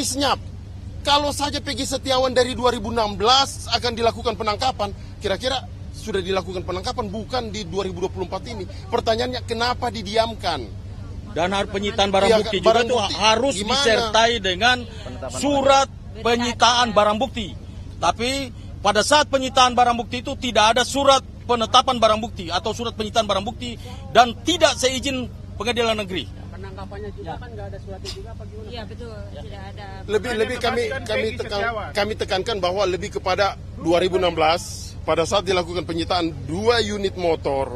kami senyap. Kalau saja Peggy Setiawan dari 2016 akan dilakukan penangkapan, kira-kira sudah dilakukan penangkapan, bukan di 2024 ini. Pertanyaannya kenapa didiamkan? Dan penyitaan barang bukti juga itu harus disertai dengan surat penyitaan barang bukti. Tapi pada saat penyitaan barang bukti itu tidak ada surat penetapan barang bukti atau surat penyitaan barang bukti dan tidak seizin pengadilan negeri. Penangkapannya juga kan nggak ada suratnya juga apa gimana? Iya betul, tidak ada. Lebih kami tekankan bahwa lebih kepada 2016 pada saat dilakukan penyitaan 2 unit motor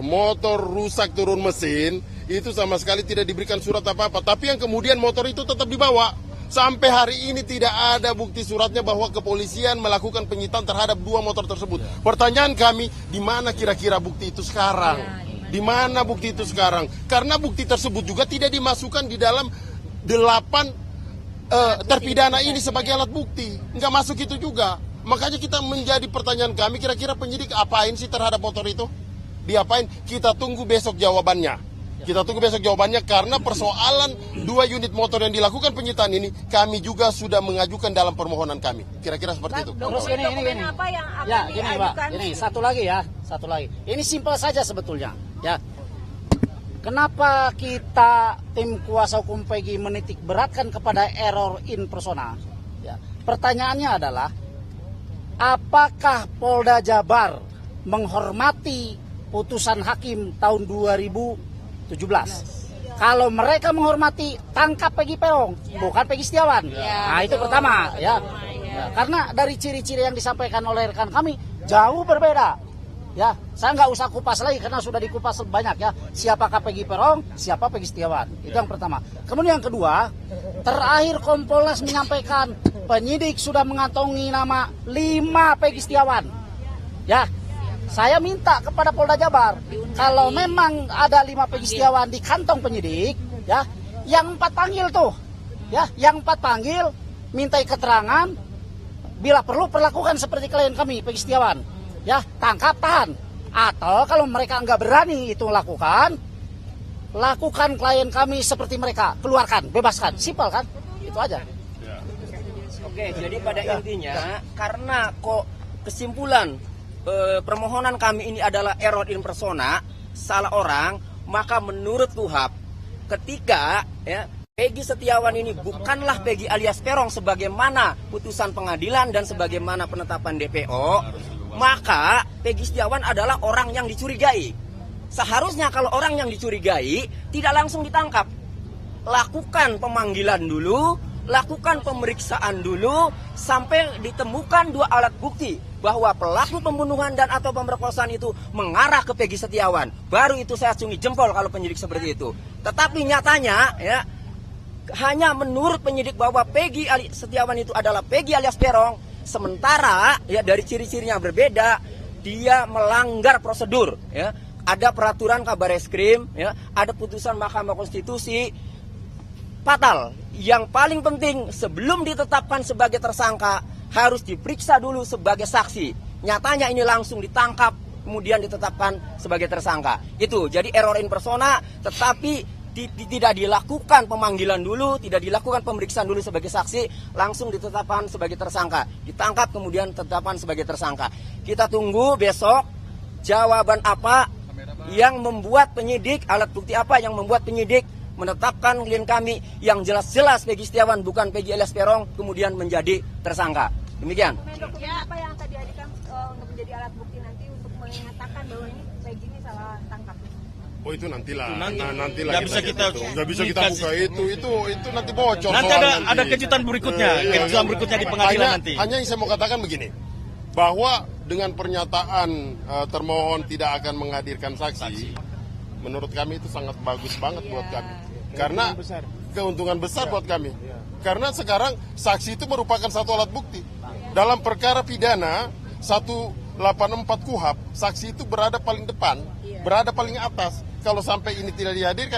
rusak turun mesin, itu sama sekali tidak diberikan surat apa-apa. Tapi yang kemudian motor itu tetap dibawa. Sampai hari ini tidak ada bukti suratnya bahwa kepolisian melakukan penyitaan terhadap 2 motor tersebut. Pertanyaan kami, di mana kira-kira bukti itu sekarang? Di mana bukti itu sekarang? Karena bukti tersebut juga tidak dimasukkan di dalam 8 terpidana ini sebagai alat bukti. Nggak masuk itu juga. Makanya kita menjadi pertanyaan kami, kira-kira penyidik apain sih terhadap motor itu? Diapain? Kita tunggu besok jawabannya. Kita tunggu besok jawabannya karena persoalan 2 unit motor yang dilakukan penyitaan ini kami juga sudah mengajukan dalam permohonan kami. Kira-kira seperti itu. Terus ini. Apa yang akan ya, gini Pak. diajukan? Ini satu lagi. Ini simpel saja sebetulnya, ya. Kenapa kita tim kuasa hukum Peggy menitik beratkan kepada error in persona? Ya. Pertanyaannya adalah apakah Polda Jabar menghormati putusan hakim tahun 2017? Kalau mereka menghormati, tangkap Peggy Peron, bukan Peggy Setiawan. Nah, itu pertama, ya. Karena dari ciri-ciri yang disampaikan oleh rekan kami jauh berbeda. Ya, saya nggak usah kupas lagi karena sudah dikupas banyak ya. Siapakah Peggy Peron, siapa Peggy Setiawan. Itu yang pertama. Kemudian yang kedua, terakhir Kompolnas menyampaikan penyidik sudah mengantongi nama 5 Peggy Setiawan. Ya, saya minta kepada Polda Jabar, kalau memang ada 5 Peggy Setiawan di kantong penyidik, ya, yang 4 panggil tuh, ya, yang 4 panggil, mintai keterangan, bila perlu perlakukan seperti klien kami Peggy Setiawan, ya, tangkap, tahan, atau kalau mereka nggak berani itu lakukan klien kami seperti mereka, keluarkan, bebaskan, simpel kan, itu aja. Oke, jadi pada intinya karena kok kesimpulan permohonan kami ini adalah error in persona, salah orang, maka menurut KUHAP ketika ya Peggy Setiawan ini bukanlah Peggy alias Peron sebagaimana putusan pengadilan dan sebagaimana penetapan DPO, maka Peggy Setiawan adalah orang yang dicurigai. Seharusnya kalau orang yang dicurigai tidak langsung ditangkap. Lakukan pemanggilan dulu, lakukan pemeriksaan dulu sampai ditemukan 2 alat bukti bahwa pelaku pembunuhan dan atau pemerkosaan itu mengarah ke Peggy Setiawan. Baru itu saya acungi jempol kalau penyidik seperti itu. Tetapi nyatanya ya hanya menurut penyidik bahwa Peggy Setiawan itu adalah Peggy alias Peron, sementara ya dari ciri-cirinya berbeda, dia melanggar prosedur ya. Ada peraturan Kabareskrim ya, ada putusan Mahkamah Konstitusi. Fatal. Yang paling penting sebelum ditetapkan sebagai tersangka harus diperiksa dulu sebagai saksi. Nyatanya ini langsung ditangkap kemudian ditetapkan sebagai tersangka. Itu jadi error in persona, tetapi tidak dilakukan pemanggilan dulu, tidak dilakukan pemeriksaan dulu sebagai saksi, langsung ditetapkan sebagai tersangka. Ditangkap kemudian ditetapkan sebagai tersangka. Kita tunggu besok jawaban apa yang membuat penyidik, alat bukti apa yang membuat penyidik menetapkan klien kami yang jelas-jelas Peggy Setiawan bukan Peggy alias Peron kemudian menjadi tersangka. Demikian. Dokumen apa yang tadi diajukan untuk menjadi alat bukti nanti untuk mengatakan bahwa ini Peggy ini salah tangkap? Oh itu nantilah. Nantilah. Nggak bisa kita buka itu nanti bocor. Nanti ada kejutan berikutnya, kejutan berikutnya di pengadilan nanti. Hanya yang saya mau katakan begini, bahwa dengan pernyataan termohon tidak akan menghadirkan saksi, menurut kami itu sangat bagus banget buat kami. Karena keuntungan besar buat kami. Karena sekarang saksi itu merupakan satu alat bukti. Dalam perkara pidana 184 KUHAP, saksi itu berada paling depan, berada paling atas. Kalau sampai ini tidak dihadirkan